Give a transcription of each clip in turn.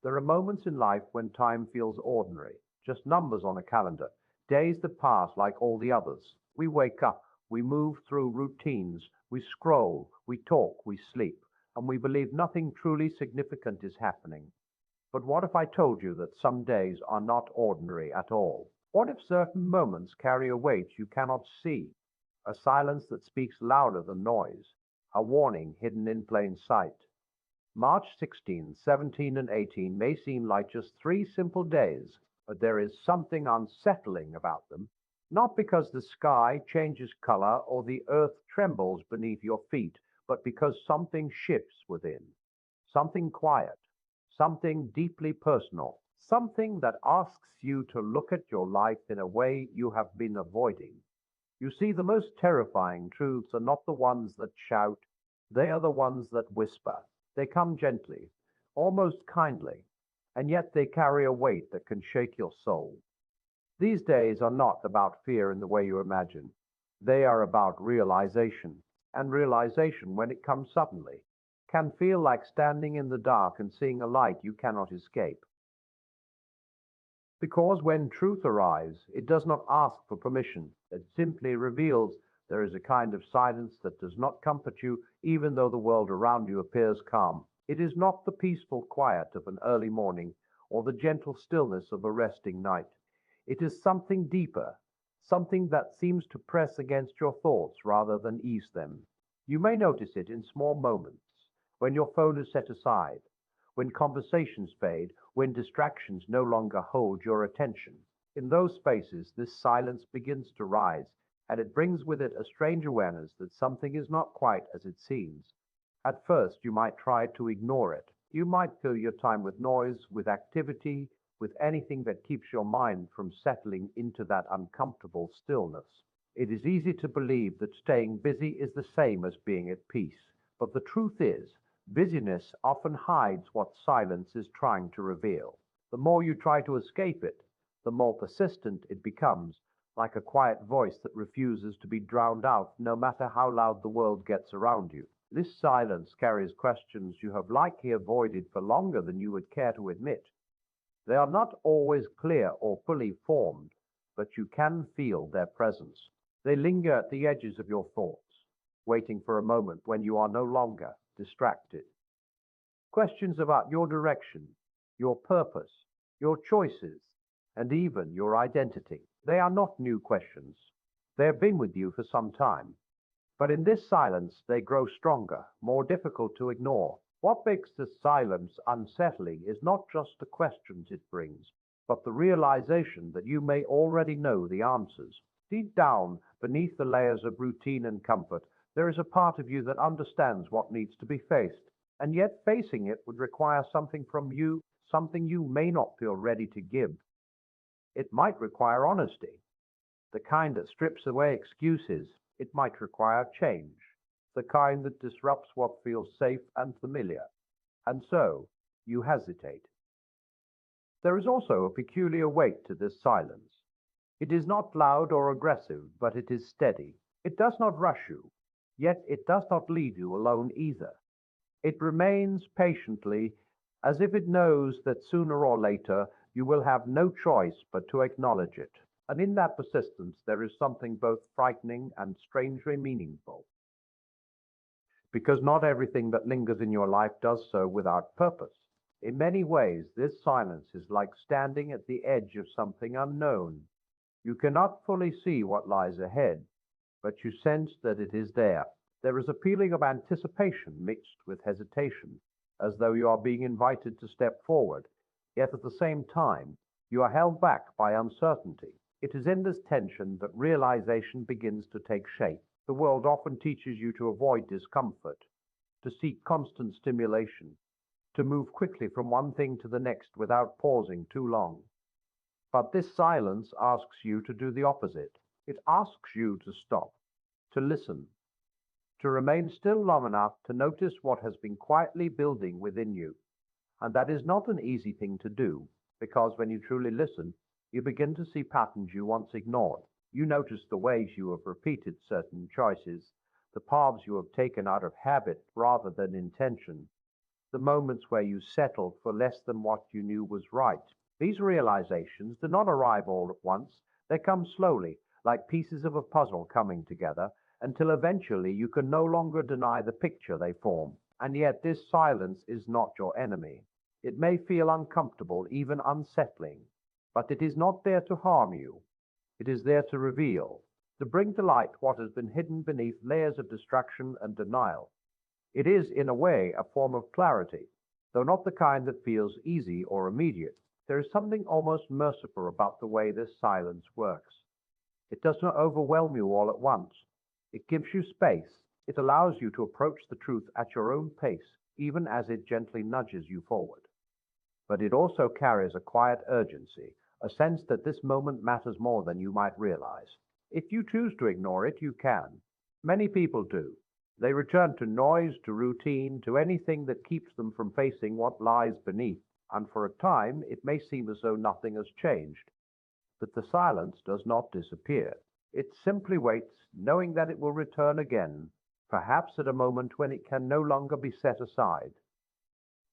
There are moments in life when time feels ordinary, just numbers on a calendar, days that pass like all the others. We wake up, we move through routines, we scroll, we talk, we sleep, and we believe nothing truly significant is happening. But what if I told you that some days are not ordinary at all? What if certain moments carry a weight you cannot see, a silence that speaks louder than noise, a warning hidden in plain sight? March 16, 17, and 18 may seem like just three simple days, but there is something unsettling about them, not because the sky changes color or the earth trembles beneath your feet, but because something shifts within, something quiet, something deeply personal, something that asks you to look at your life in a way you have been avoiding. You see, the most terrifying truths are not the ones that shout, they are the ones that whisper. They come gently, almost kindly, and yet they carry a weight that can shake your soul. These days are not about fear in the way you imagine. They are about realization, and realization, when it comes suddenly, can feel like standing in the dark and seeing a light you cannot escape. Because when truth arrives, it does not ask for permission. It simply reveals there is a kind of silence that does not comfort you, even though the world around you appears calm. It is not the peaceful quiet of an early morning or the gentle stillness of a resting night. It is something deeper, something that seems to press against your thoughts rather than ease them. You may notice it in small moments, when your phone is set aside, when conversations fade, when distractions no longer hold your attention. In those spaces, this silence begins to rise, and it brings with it a strange awareness that something is not quite as it seems. At first, you might try to ignore it. You might fill your time with noise, with activity, with anything that keeps your mind from settling into that uncomfortable stillness. It is easy to believe that staying busy is the same as being at peace, but the truth is, busyness often hides what silence is trying to reveal. The more you try to escape it, the more persistent it becomes, like a quiet voice that refuses to be drowned out no matter how loud the world gets around you. This silence carries questions you have likely avoided for longer than you would care to admit. They are not always clear or fully formed, but you can feel their presence. They linger at the edges of your thoughts, waiting for a moment when you are no longer distracted. Questions about your direction, your purpose, your choices, and even your identity. They are not new questions. They have been with you for some time. But in this silence, they grow stronger, more difficult to ignore. What makes the silence unsettling is not just the questions it brings, but the realization that you may already know the answers. Deep down, beneath the layers of routine and comfort, there is a part of you that understands what needs to be faced, and yet facing it would require something from you, something you may not feel ready to give. It might require honesty, the kind that strips away excuses. It might require change, the kind that disrupts what feels safe and familiar. And so, you hesitate. There is also a peculiar weight to this silence. It is not loud or aggressive, but it is steady. It does not rush you, yet it does not leave you alone either. It remains patiently, as if it knows that sooner or later you will have no choice but to acknowledge it. And in that persistence, there is something both frightening and strangely meaningful. Because not everything that lingers in your life does so without purpose. In many ways, this silence is like standing at the edge of something unknown. You cannot fully see what lies ahead, but you sense that it is there. There is a feeling of anticipation mixed with hesitation, as though you are being invited to step forward, yet at the same time, you are held back by uncertainty. It is in this tension that realization begins to take shape. The world often teaches you to avoid discomfort, to seek constant stimulation, to move quickly from one thing to the next without pausing too long. But this silence asks you to do the opposite. It asks you to stop, to listen, to remain still long enough to notice what has been quietly building within you. And that is not an easy thing to do, because when you truly listen, you begin to see patterns you once ignored. You notice the ways you have repeated certain choices, the paths you have taken out of habit rather than intention. the moments where you settled for less than what you knew was right. These realizations do not arrive all at once, they come slowly, like pieces of a puzzle coming together, until eventually you can no longer deny the picture they form. And yet, this silence is not your enemy. It may feel uncomfortable, even unsettling, but it is not there to harm you. It is there to reveal, to bring to light what has been hidden beneath layers of distraction and denial. It is, in a way, a form of clarity, though not the kind that feels easy or immediate. There is something almost merciful about the way this silence works. It does not overwhelm you all at once. It gives you space. It allows you to approach the truth at your own pace, even as it gently nudges you forward. But it also carries a quiet urgency, a sense that this moment matters more than you might realize. If you choose to ignore it, you can. Many people do. They return to noise, to routine, to anything that keeps them from facing what lies beneath, and for a time it may seem as though nothing has changed. But the silence does not disappear. It simply waits, knowing that it will return again, perhaps at a moment when it can no longer be set aside.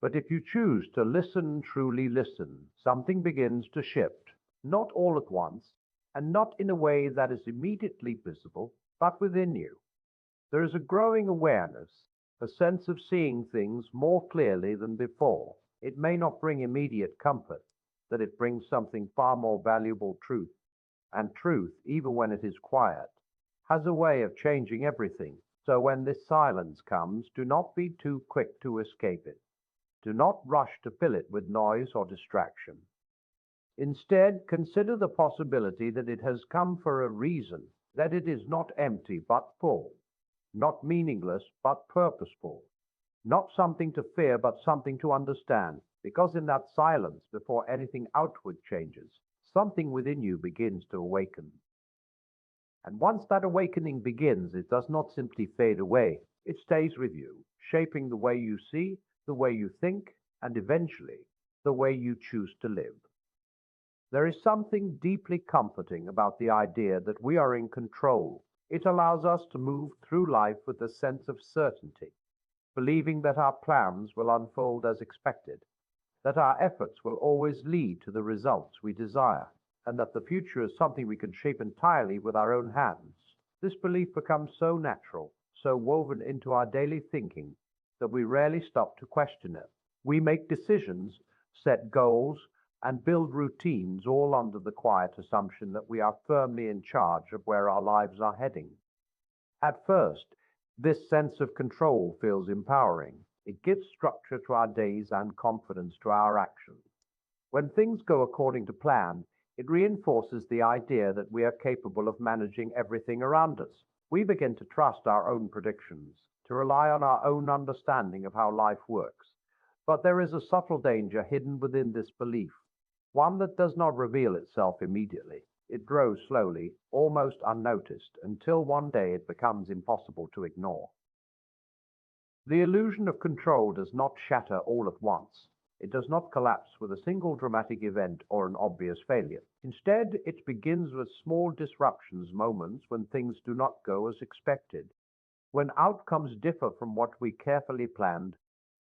But if you choose to listen, truly listen, something begins to shift, not all at once, and not in a way that is immediately visible, but within you. There is a growing awareness, a sense of seeing things more clearly than before. It may not bring immediate comfort, that it brings something far more valuable, truth. And truth, even when it is quiet, has a way of changing everything. So when this silence comes, do not be too quick to escape it. Do not rush to fill it with noise or distraction. Instead, consider the possibility that it has come for a reason, that it is not empty but full, not meaningless but purposeful, not something to fear but something to understand, because in that silence, before anything outward changes, something within you begins to awaken. And once that awakening begins, it does not simply fade away, it stays with you, shaping the way you see, the way you think, and eventually, the way you choose to live. There is something deeply comforting about the idea that we are in control. It allows us to move through life with a sense of certainty, believing that our plans will unfold as expected, that our efforts will always lead to the results we desire, and that the future is something we can shape entirely with our own hands. This belief becomes so natural, so woven into our daily thinking, that we rarely stop to question it. We make decisions, set goals, and build routines all under the quiet assumption that we are firmly in charge of where our lives are heading. At first, this sense of control feels empowering. It gives structure to our days and confidence to our actions. When things go according to plan, it reinforces the idea that we are capable of managing everything around us. We begin to trust our own predictions, to rely on our own understanding of how life works. But there is a subtle danger hidden within this belief, one that does not reveal itself immediately. It grows slowly, almost unnoticed, until one day it becomes impossible to ignore. The illusion of control does not shatter all at once. It does not collapse with a single dramatic event or an obvious failure. Instead, it begins with small disruptions, moments when things do not go as expected, when outcomes differ from what we carefully planned,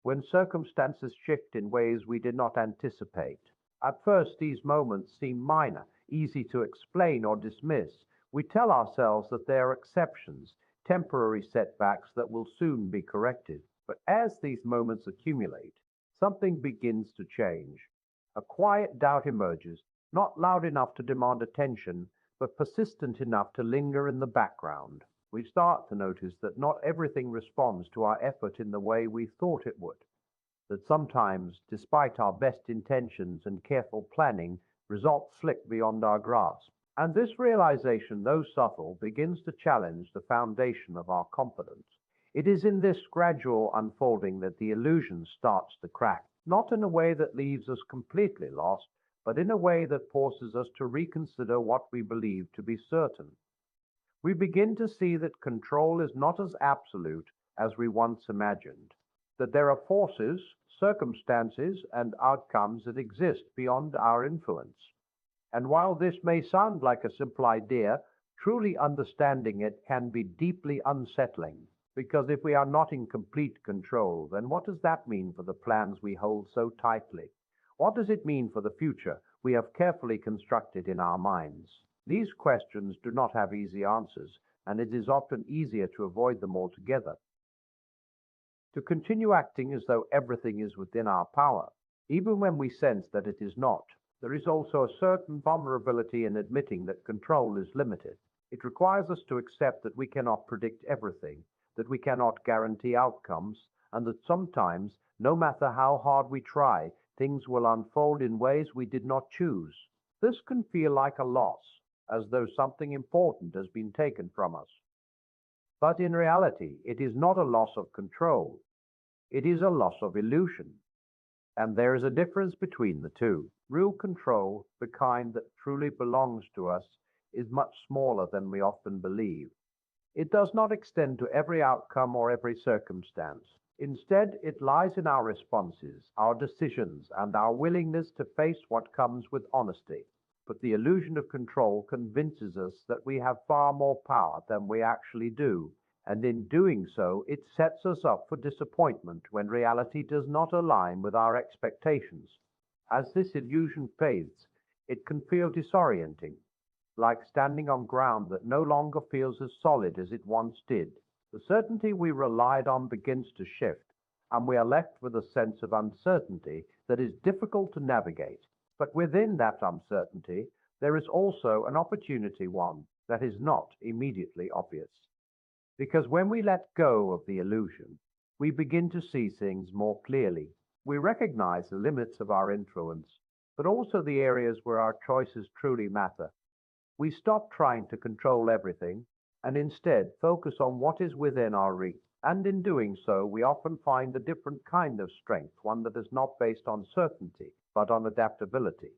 when circumstances shift in ways we did not anticipate. At first, these moments seem minor, easy to explain or dismiss. We tell ourselves that they are exceptions, temporary setbacks that will soon be corrected. But as these moments accumulate, something begins to change. A quiet doubt emerges, not loud enough to demand attention, but persistent enough to linger in the background. We start to notice that not everything responds to our effort in the way we thought it would. That sometimes, despite our best intentions and careful planning, results slip beyond our grasp. And this realization, though subtle, begins to challenge the foundation of our confidence. It is in this gradual unfolding that the illusion starts to crack, not in a way that leaves us completely lost, but in a way that forces us to reconsider what we believe to be certain. We begin to see that control is not as absolute as we once imagined, that there are forces, circumstances, and outcomes that exist beyond our influence. And while this may sound like a simple idea, truly understanding it can be deeply unsettling. Because if we are not in complete control, then what does that mean for the plans we hold so tightly? What does it mean for the future we have carefully constructed in our minds? These questions do not have easy answers, and it is often easier to avoid them altogether. To continue acting as though everything is within our power, even when we sense that it is not, there is also a certain vulnerability in admitting that control is limited. It requires us to accept that we cannot predict everything, that we cannot guarantee outcomes, and that sometimes, no matter how hard we try, things will unfold in ways we did not choose. This can feel like a loss, as though something important has been taken from us. But in reality, it is not a loss of control. It is a loss of illusion. And there is a difference between the two. Real control, the kind that truly belongs to us, is much smaller than we often believe. It does not extend to every outcome or every circumstance. Instead, it lies in our responses, our decisions, and our willingness to face what comes with honesty. But the illusion of control convinces us that we have far more power than we actually do, and in doing so, it sets us up for disappointment when reality does not align with our expectations. As this illusion fades, it can feel disorienting, like standing on ground that no longer feels as solid as it once did. The certainty we relied on begins to shift, and we are left with a sense of uncertainty that is difficult to navigate. But within that uncertainty, there is also an opportunity, one that is not immediately obvious. Because when we let go of the illusion, we begin to see things more clearly. We recognize the limits of our influence, but also the areas where our choices truly matter. We stop trying to control everything and instead focus on what is within our reach. And in doing so, we often find a different kind of strength, one that is not based on certainty, but on adaptability.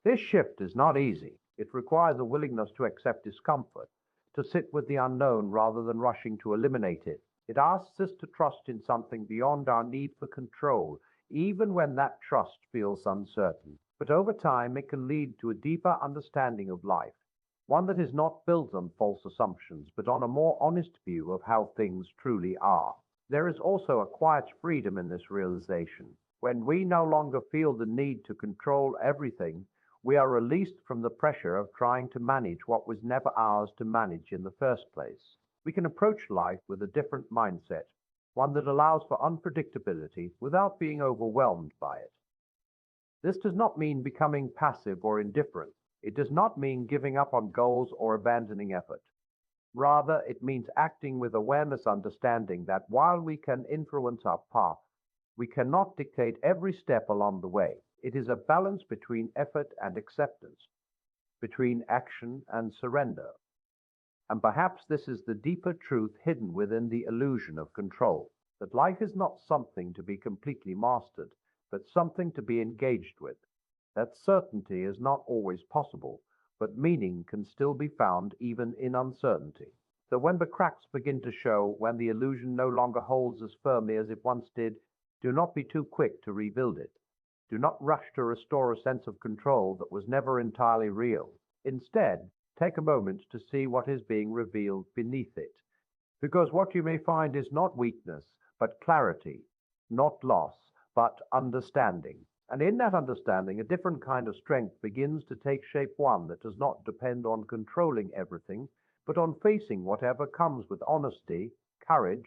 This shift is not easy. It requires a willingness to accept discomfort, to sit with the unknown rather than rushing to eliminate it. It asks us to trust in something beyond our need for control, even when that trust feels uncertain. But over time, it can lead to a deeper understanding of life, one that is not built on false assumptions, but on a more honest view of how things truly are. There is also a quiet freedom in this realization. When we no longer feel the need to control everything, we are released from the pressure of trying to manage what was never ours to manage in the first place. We can approach life with a different mindset, one that allows for unpredictability without being overwhelmed by it. This does not mean becoming passive or indifferent. It does not mean giving up on goals or abandoning effort. Rather, it means acting with awareness, understanding that while we can influence our path, we cannot dictate every step along the way. It is a balance between effort and acceptance, between action and surrender. And perhaps this is the deeper truth hidden within the illusion of control, that life is not something to be completely mastered, but something to be engaged with. That certainty is not always possible, but meaning can still be found even in uncertainty. So when the cracks begin to show, when the illusion no longer holds as firmly as it once did, do not be too quick to rebuild it. Do not rush to restore a sense of control that was never entirely real. Instead, take a moment to see what is being revealed beneath it. Because what you may find is not weakness, but clarity, not loss, but understanding. And in that understanding, a different kind of strength begins to take shape, one that does not depend on controlling everything, but on facing whatever comes with honesty, courage,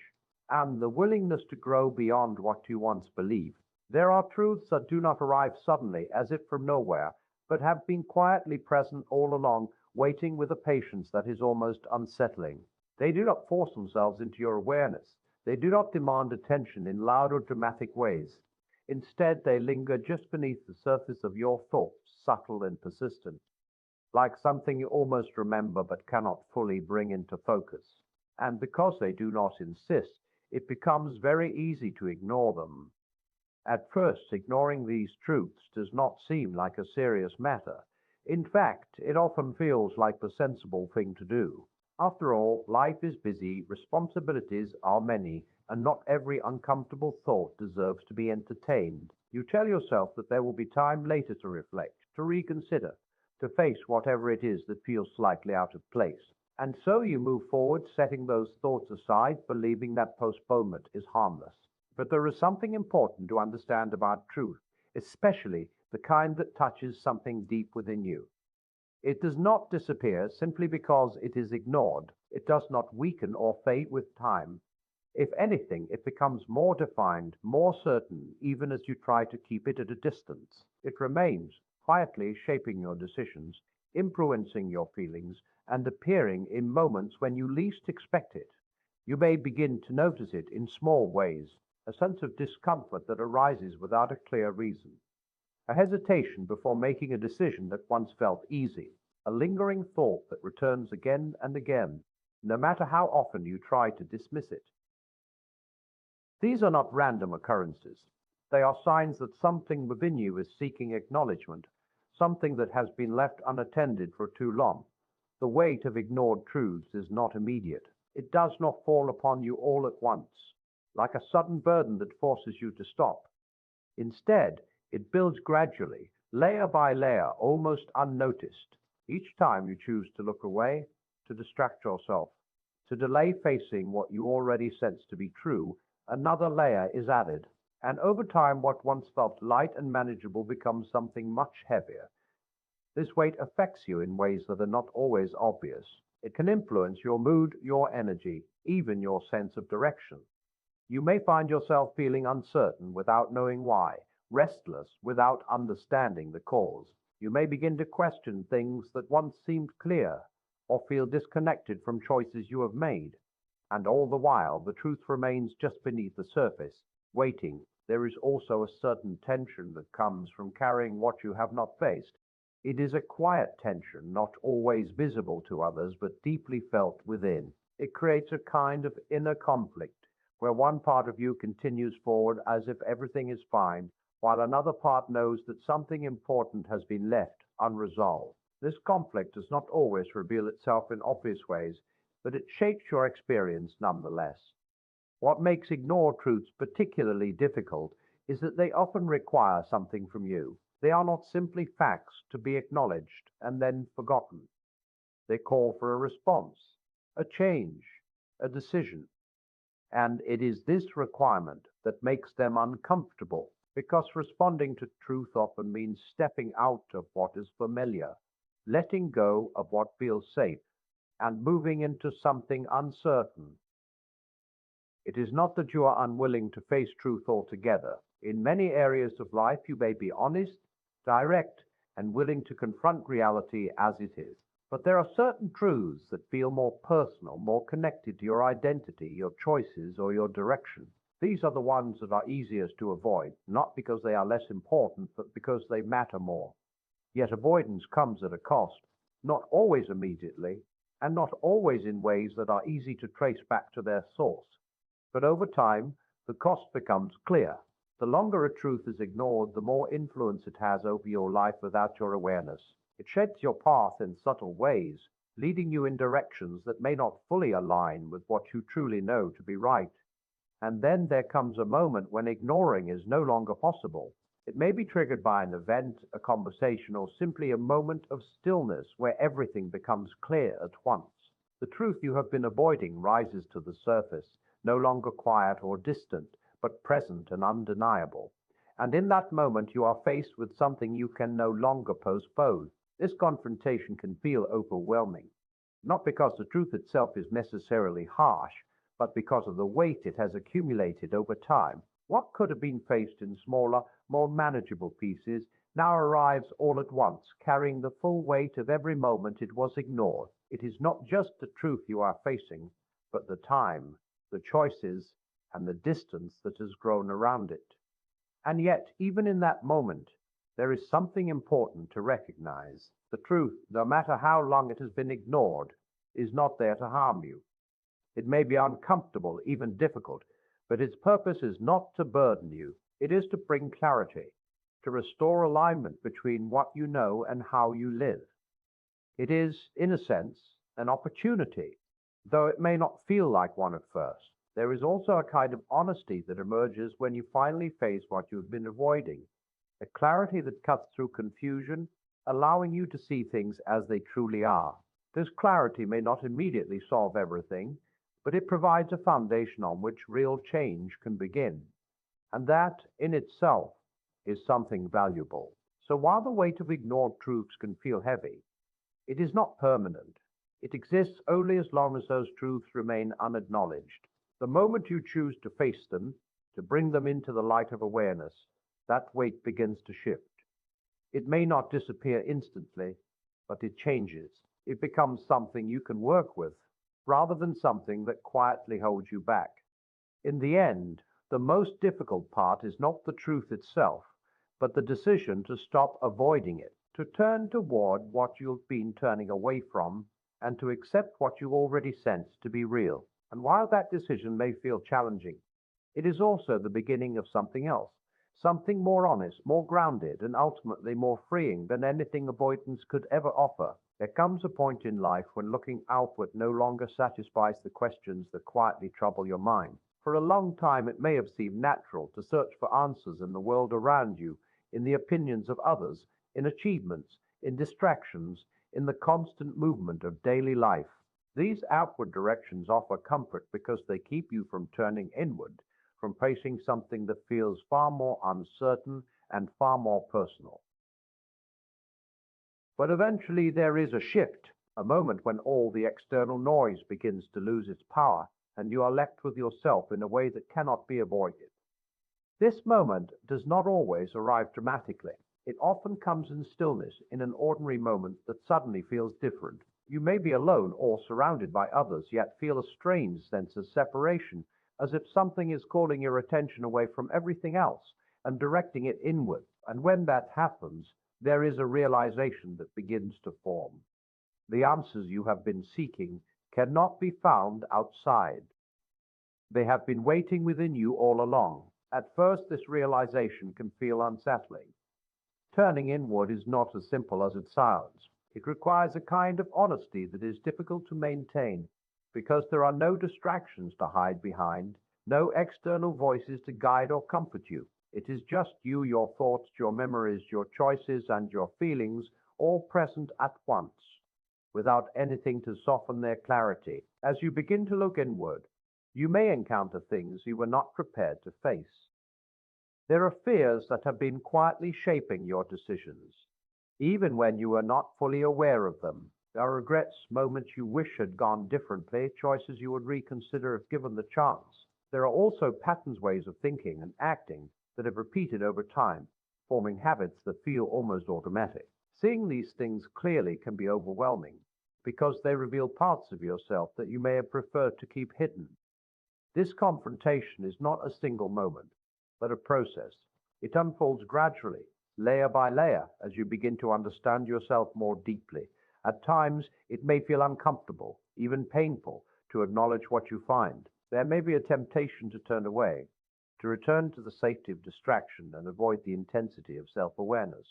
and the willingness to grow beyond what you once believed. There are truths that do not arrive suddenly, as if from nowhere, but have been quietly present all along, waiting with a patience that is almost unsettling. They do not force themselves into your awareness. They do not demand attention in loud or dramatic ways. Instead, they linger just beneath the surface of your thoughts, subtle and persistent, like something you almost remember but cannot fully bring into focus. And because they do not insist, it becomes very easy to ignore them. At first, ignoring these truths does not seem like a serious matter. In fact, it often feels like the sensible thing to do. After all, life is busy, responsibilities are many, and not every uncomfortable thought deserves to be entertained. You tell yourself that there will be time later to reflect, to reconsider, to face whatever it is that feels slightly out of place. And so you move forward, setting those thoughts aside, believing that postponement is harmless. But there is something important to understand about truth, especially the kind that touches something deep within you. It does not disappear simply because it is ignored. It does not weaken or fade with time. If anything, it becomes more defined, more certain, even as you try to keep it at a distance. It remains, quietly shaping your decisions, influencing your feelings, and appearing in moments when you least expect it. You may begin to notice it in small ways, a sense of discomfort that arises without a clear reason, a hesitation before making a decision that once felt easy, a lingering thought that returns again and again, no matter how often you try to dismiss it. These are not random occurrences. They are signs that something within you is seeking acknowledgement, something that has been left unattended for too long. The weight of ignored truths is not immediate. It does not fall upon you all at once, like a sudden burden that forces you to stop. Instead, it builds gradually, layer by layer, almost unnoticed. Each time you choose to look away, to distract yourself, to delay facing what you already sense to be true, another layer is added. And over time, what once felt light and manageable becomes something much heavier. This weight affects you in ways that are not always obvious. It can influence your mood, your energy, even your sense of direction. You may find yourself feeling uncertain without knowing why, restless without understanding the cause. You may begin to question things that once seemed clear, or feel disconnected from choices you have made. And all the while, the truth remains just beneath the surface, waiting. There is also a certain tension that comes from carrying what you have not faced. It is a quiet tension, not always visible to others, but deeply felt within. It creates a kind of inner conflict where one part of you continues forward as if everything is fine, while another part knows that something important has been left unresolved. This conflict does not always reveal itself in obvious ways, but it shapes your experience nonetheless. What makes ignored truths particularly difficult is that they often require something from you. They are not simply facts to be acknowledged and then forgotten. They call for a response, a change, a decision. And it is this requirement that makes them uncomfortable, because responding to truth often means stepping out of what is familiar, letting go of what feels safe, and moving into something uncertain. It is not that you are unwilling to face truth altogether. In many areas of life, you may be honest, direct, and willing to confront reality as it is. But there are certain truths that feel more personal, more connected to your identity, your choices, or your direction. These are the ones that are easiest to avoid, not because they are less important, but because they matter more. Yet avoidance comes at a cost, not always immediately, and not always in ways that are easy to trace back to their source. But over time, the cost becomes clear. The longer a truth is ignored, the more influence it has over your life without your awareness. It shapes your path in subtle ways, leading you in directions that may not fully align with what you truly know to be right. And then there comes a moment when ignoring is no longer possible. It may be triggered by an event, a conversation, or simply a moment of stillness where everything becomes clear at once. The truth you have been avoiding rises to the surface, no longer quiet or distant, but present and undeniable. And in that moment, you are faced with something you can no longer postpone. This confrontation can feel overwhelming, not because the truth itself is necessarily harsh, but because of the weight it has accumulated over time. What could have been faced in smaller, more manageable pieces now arrives all at once, carrying the full weight of every moment it was ignored. It is not just the truth you are facing, but the time, the choices, and the distance that has grown around it. And yet, even in that moment, there is something important to recognize. The truth, no matter how long it has been ignored, is not there to harm you. It may be uncomfortable, even difficult, but its purpose is not to burden you. It is to bring clarity, to restore alignment between what you know and how you live. It is, in a sense, an opportunity, though it may not feel like one at first. There is also a kind of honesty that emerges when you finally face what you've been avoiding, a clarity that cuts through confusion, allowing you to see things as they truly are. This clarity may not immediately solve everything, but it provides a foundation on which real change can begin. And that, in itself, is something valuable. So while the weight of ignored truths can feel heavy, it is not permanent. It exists only as long as those truths remain unacknowledged. The moment you choose to face them, to bring them into the light of awareness, that weight begins to shift. It may not disappear instantly, but it changes. It becomes something you can work with, rather than something that quietly holds you back. In the end, the most difficult part is not the truth itself, but the decision to stop avoiding it, to turn toward what you've been turning away from, and to accept what you already sense to be real. And while that decision may feel challenging, it is also the beginning of something else, something more honest, more grounded, and ultimately more freeing than anything avoidance could ever offer. There comes a point in life when looking outward no longer satisfies the questions that quietly trouble your mind. For a long time, it may have seemed natural to search for answers in the world around you, in the opinions of others, in achievements, in distractions, in the constant movement of daily life. These outward directions offer comfort because they keep you from turning inward, from facing something that feels far more uncertain and far more personal. But eventually there is a shift, a moment when all the external noise begins to lose its power, and you are left with yourself in a way that cannot be avoided. This moment does not always arrive dramatically. It often comes in stillness, in an ordinary moment that suddenly feels different. You may be alone or surrounded by others, yet feel a strange sense of separation, as if something is calling your attention away from everything else and directing it inward. And when that happens, there is a realization that begins to form. The answers you have been seeking cannot be found outside. They have been waiting within you all along. At first, this realization can feel unsettling. Turning inward is not as simple as it sounds. It requires a kind of honesty that is difficult to maintain because there are no distractions to hide behind, no external voices to guide or comfort you. It is just you, your thoughts, your memories, your choices, and your feelings all present at once, without anything to soften their clarity. As you begin to look inward, you may encounter things you were not prepared to face. There are fears that have been quietly shaping your decisions, even when you were not fully aware of them. There are regrets, moments you wish had gone differently, choices you would reconsider if given the chance. There are also patterns, ways of thinking and acting that have repeated over time, forming habits that feel almost automatic. Seeing these things clearly can be overwhelming because they reveal parts of yourself that you may have preferred to keep hidden. This confrontation is not a single moment, but a process. It unfolds gradually, layer by layer, as you begin to understand yourself more deeply. At times, it may feel uncomfortable, even painful, to acknowledge what you find. There may be a temptation to turn away, to return to the safety of distraction and avoid the intensity of self-awareness.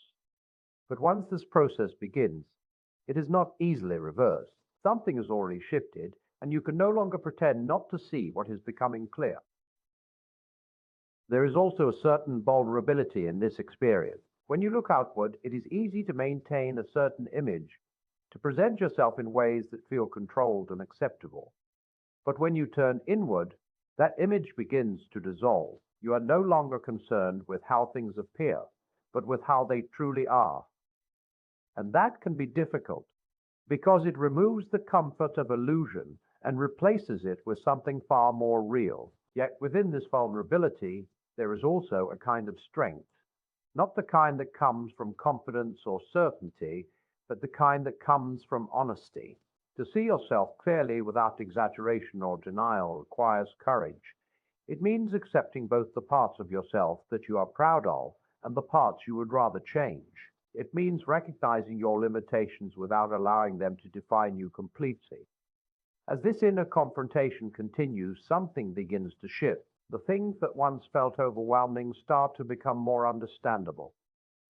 But once this process begins, it is not easily reversed. Something has already shifted, and you can no longer pretend not to see what is becoming clear. There is also a certain vulnerability in this experience. When you look outward, it is easy to maintain a certain image, to present yourself in ways that feel controlled and acceptable. But when you turn inward, that image begins to dissolve. You are no longer concerned with how things appear, but with how they truly are. And that can be difficult because it removes the comfort of illusion and replaces it with something far more real. Yet within this vulnerability, there is also a kind of strength, not the kind that comes from confidence or certainty, but the kind that comes from honesty. To see yourself clearly without exaggeration or denial requires courage. It means accepting both the parts of yourself that you are proud of and the parts you would rather change. It means recognizing your limitations without allowing them to define you completely. As this inner confrontation continues, something begins to shift. The things that once felt overwhelming start to become more understandable.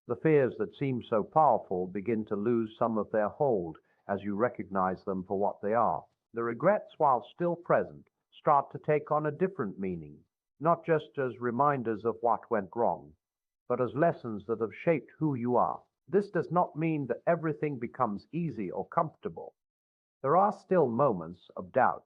The fears that seem so powerful begin to lose some of their hold as you recognize them for what they are. The regrets, while still present, start to take on a different meaning, not just as reminders of what went wrong, but as lessons that have shaped who you are. This does not mean that everything becomes easy or comfortable. There are still moments of doubt,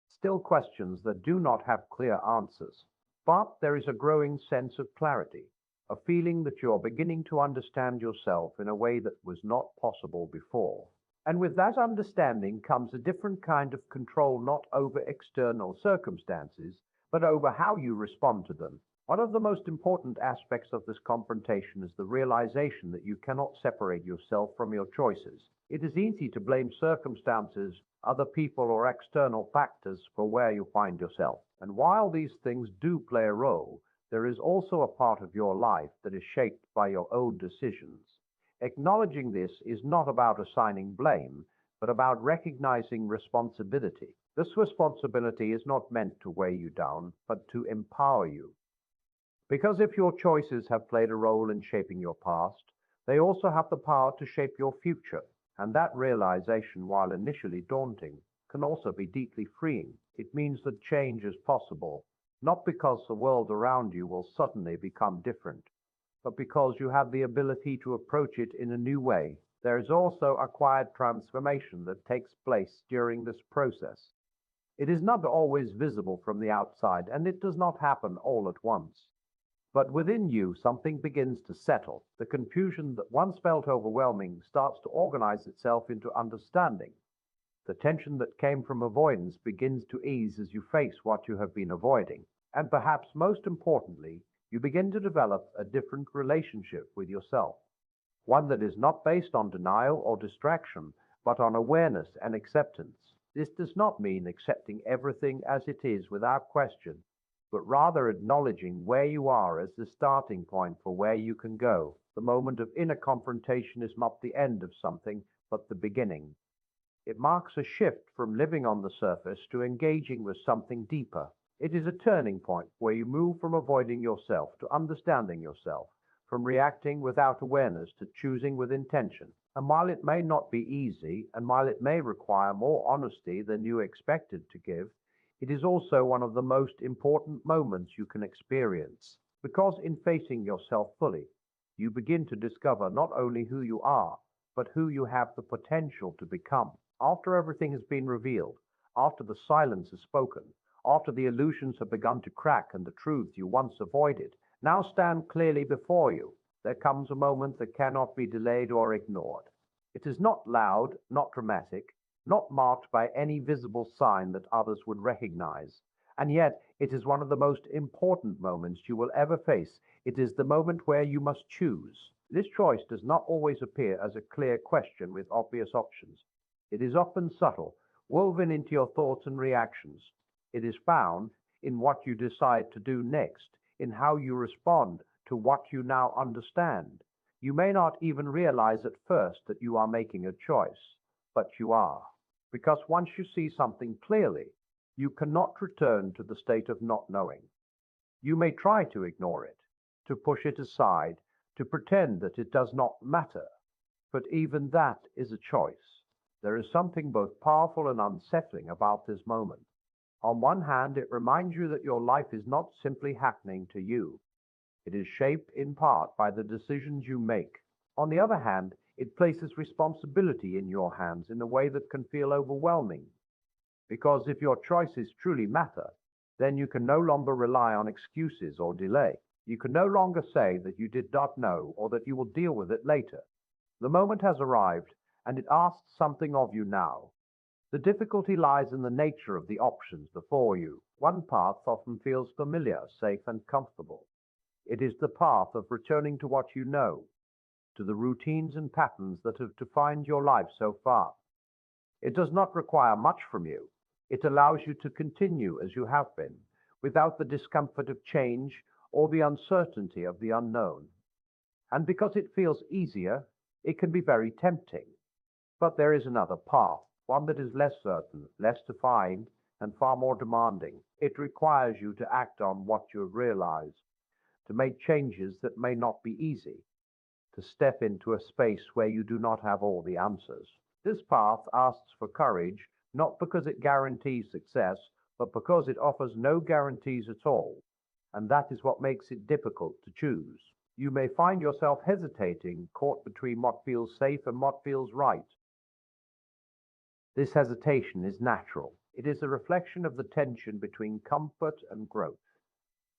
still questions that do not have clear answers, but there is a growing sense of clarity, a feeling that you are beginning to understand yourself in a way that was not possible before. And with that understanding comes a different kind of control, not over external circumstances, but over how you respond to them. One of the most important aspects of this confrontation is the realization that you cannot separate yourself from your choices. It is easy to blame circumstances, other people, or external factors for where you find yourself. And while these things do play a role, there is also a part of your life that is shaped by your own decisions. Acknowledging this is not about assigning blame, but about recognizing responsibility. This responsibility is not meant to weigh you down, but to empower you. Because if your choices have played a role in shaping your past, they also have the power to shape your future. And that realization, while initially daunting, can also be deeply freeing. It means that change is possible, not because the world around you will suddenly become different, but because you have the ability to approach it in a new way. There is also a quiet transformation that takes place during this process. It is not always visible from the outside, and it does not happen all at once. But within you, something begins to settle. The confusion that once felt overwhelming starts to organize itself into understanding. The tension that came from avoidance begins to ease as you face what you have been avoiding. And perhaps most importantly, you begin to develop a different relationship with yourself, one that is not based on denial or distraction, but on awareness and acceptance. This does not mean accepting everything as it is without question, but rather acknowledging where you are as the starting point for where you can go. The moment of inner confrontation is not the end of something, but the beginning. It marks a shift from living on the surface to engaging with something deeper. It is a turning point where you move from avoiding yourself to understanding yourself, from reacting without awareness to choosing with intention. And while it may not be easy, and while it may require more honesty than you expected to give, it is also one of the most important moments you can experience. Because in facing yourself fully, you begin to discover not only who you are, but who you have the potential to become. After everything has been revealed, after the silence is spoken, after the illusions have begun to crack and the truths you once avoided now stand clearly before you, there comes a moment that cannot be delayed or ignored. It is not loud, not dramatic, not marked by any visible sign that others would recognize. And yet, it is one of the most important moments you will ever face. It is the moment where you must choose. This choice does not always appear as a clear question with obvious options. It is often subtle, woven into your thoughts and reactions. It is found in what you decide to do next, in how you respond to what you now understand. You may not even realize at first that you are making a choice, but you are. Because once you see something clearly, you cannot return to the state of not knowing. You may try to ignore it, to push it aside, to pretend that it does not matter, but even that is a choice. There is something both powerful and unsettling about this moment. On one hand, it reminds you that your life is not simply happening to you. It is shaped in part by the decisions you make. On the other hand, it places responsibility in your hands in a way that can feel overwhelming. Because if your choices truly matter, then you can no longer rely on excuses or delay. You can no longer say that you did not know or that you will deal with it later. The moment has arrived, and it asks something of you now. The difficulty lies in the nature of the options before you. One path often feels familiar, safe, and comfortable. It is the path of returning to what you know, to the routines and patterns that have defined your life so far. It does not require much from you. It allows you to continue as you have been, without the discomfort of change or the uncertainty of the unknown. And because it feels easier, it can be very tempting. But there is another path, one that is less certain, less defined, and far more demanding. It requires you to act on what you have realized, to make changes that may not be easy, to step into a space where you do not have all the answers. This path asks for courage, not because it guarantees success, but because it offers no guarantees at all. And that is what makes it difficult to choose. You may find yourself hesitating, caught between what feels safe and what feels right. This hesitation is natural. It is a reflection of the tension between comfort and growth,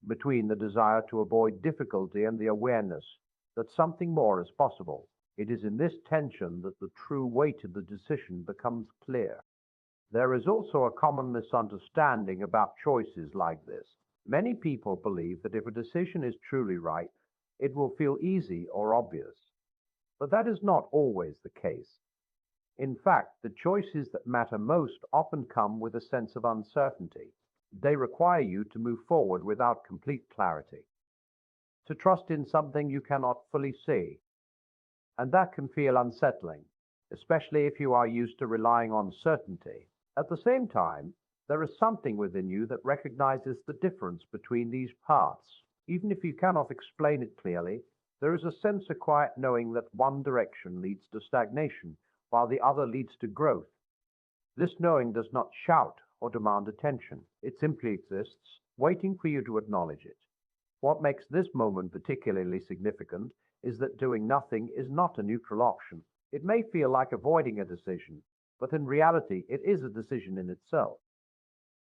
between the desire to avoid difficulty and the awareness that something more is possible. It is in this tension that the true weight of the decision becomes clear. There is also a common misunderstanding about choices like this. Many people believe that if a decision is truly right, it will feel easy or obvious. But that is not always the case. In fact, the choices that matter most often come with a sense of uncertainty. They require you to move forward without complete clarity, to trust in something you cannot fully see, and that can feel unsettling, especially if you are used to relying on certainty. At the same time, there is something within you that recognizes the difference between these paths. Even if you cannot explain it clearly, there is a sense of quiet knowing that one direction leads to stagnation, while the other leads to growth. This knowing does not shout or demand attention. It simply exists, waiting for you to acknowledge it. What makes this moment particularly significant is that doing nothing is not a neutral option. It may feel like avoiding a decision, but in reality, it is a decision in itself.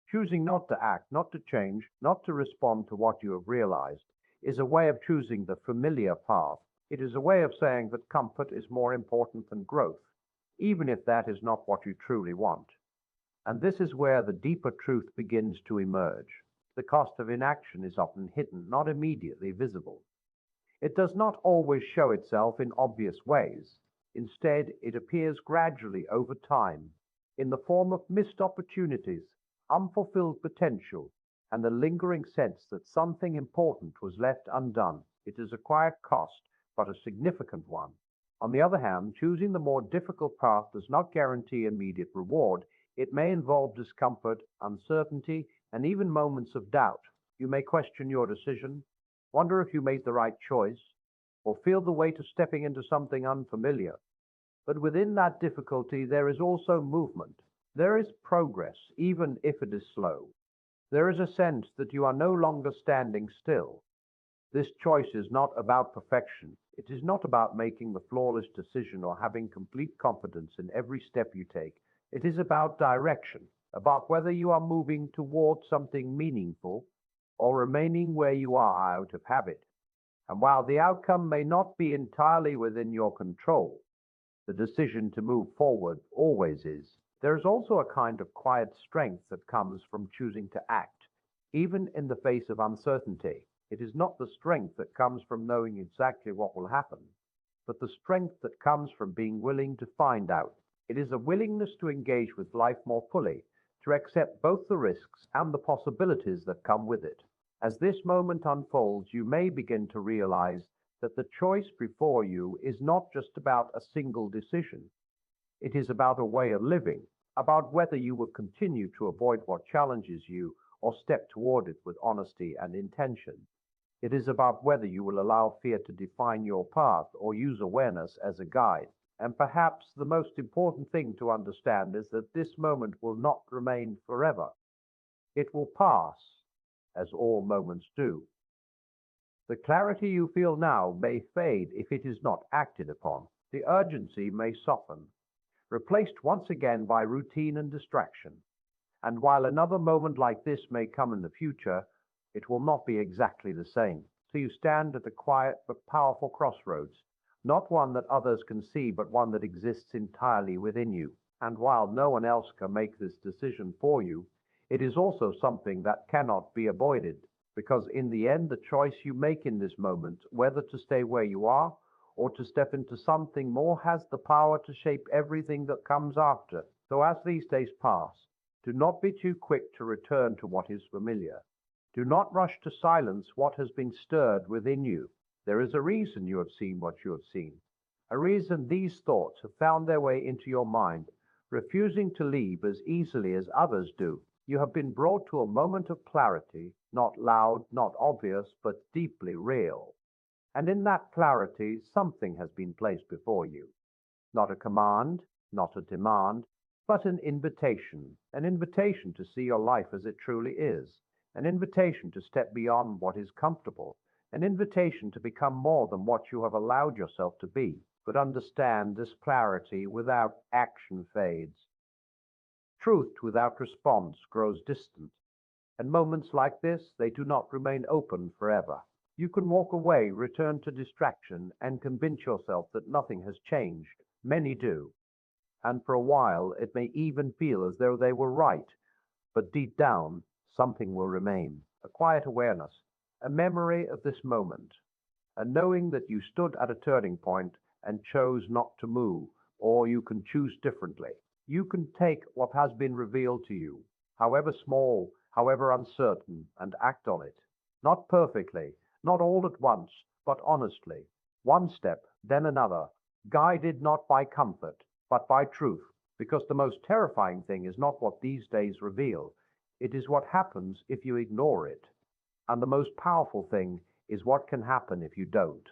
Choosing not to act, not to change, not to respond to what you have realized is a way of choosing the familiar path. It is a way of saying that comfort is more important than growth, even if that is not what you truly want. And this is where the deeper truth begins to emerge. The cost of inaction is often hidden, not immediately visible. It does not always show itself in obvious ways. Instead, it appears gradually over time in the form of missed opportunities, unfulfilled potential, and the lingering sense that something important was left undone. It is a quiet cost, but a significant one. On the other hand, choosing the more difficult path does not guarantee immediate reward. It may involve discomfort, uncertainty, and even moments of doubt. You may question your decision, wonder if you made the right choice, or feel the weight of stepping into something unfamiliar. But within that difficulty, there is also movement. There is progress, even if it is slow. There is a sense that you are no longer standing still. This choice is not about perfection. It is not about making the flawless decision or having complete confidence in every step you take. It is about direction, about whether you are moving towards something meaningful or remaining where you are out of habit. And while the outcome may not be entirely within your control, the decision to move forward always is. There is also a kind of quiet strength that comes from choosing to act, even in the face of uncertainty. It is not the strength that comes from knowing exactly what will happen, but the strength that comes from being willing to find out. It is a willingness to engage with life more fully, to accept both the risks and the possibilities that come with it. As this moment unfolds, you may begin to realize that the choice before you is not just about a single decision. It is about a way of living, about whether you will continue to avoid what challenges you or step toward it with honesty and intention. It is about whether you will allow fear to define your path or use awareness as a guide. And perhaps the most important thing to understand is that this moment will not remain forever. It will pass, as all moments do. The clarity you feel now may fade if it is not acted upon. The urgency may soften, replaced once again by routine and distraction. And while another moment like this may come in the future, it will not be exactly the same. So you stand at a quiet but powerful crossroads, not one that others can see, but one that exists entirely within you. And while no one else can make this decision for you, it is also something that cannot be avoided, because in the end, the choice you make in this moment, whether to stay where you are or to step into something more, has the power to shape everything that comes after. So as these days pass, do not be too quick to return to what is familiar. Do not rush to silence what has been stirred within you. There is a reason you have seen what you have seen, a reason these thoughts have found their way into your mind, refusing to leave as easily as others do. You have been brought to a moment of clarity, not loud, not obvious, but deeply real. And in that clarity, something has been placed before you. Not a command, not a demand, but an invitation to see your life as it truly is, an invitation to step beyond what is comfortable, an invitation to become more than what you have allowed yourself to be. But understand this clarity without action fades. Truth without response grows distant. And moments like this, they do not remain open forever. You can walk away, return to distraction, and convince yourself that nothing has changed. Many do. And for a while, it may even feel as though they were right. But deep down, something will remain. A quiet awareness, a memory of this moment, a knowing that you stood at a turning point and chose not to move, or you can choose differently. You can take what has been revealed to you, however small, however uncertain, and act on it. Not perfectly, not all at once, but honestly. One step, then another, guided not by comfort, but by truth. Because the most terrifying thing is not what these days reveal, it is what happens if you ignore it. And the most powerful thing is what can happen if you don't.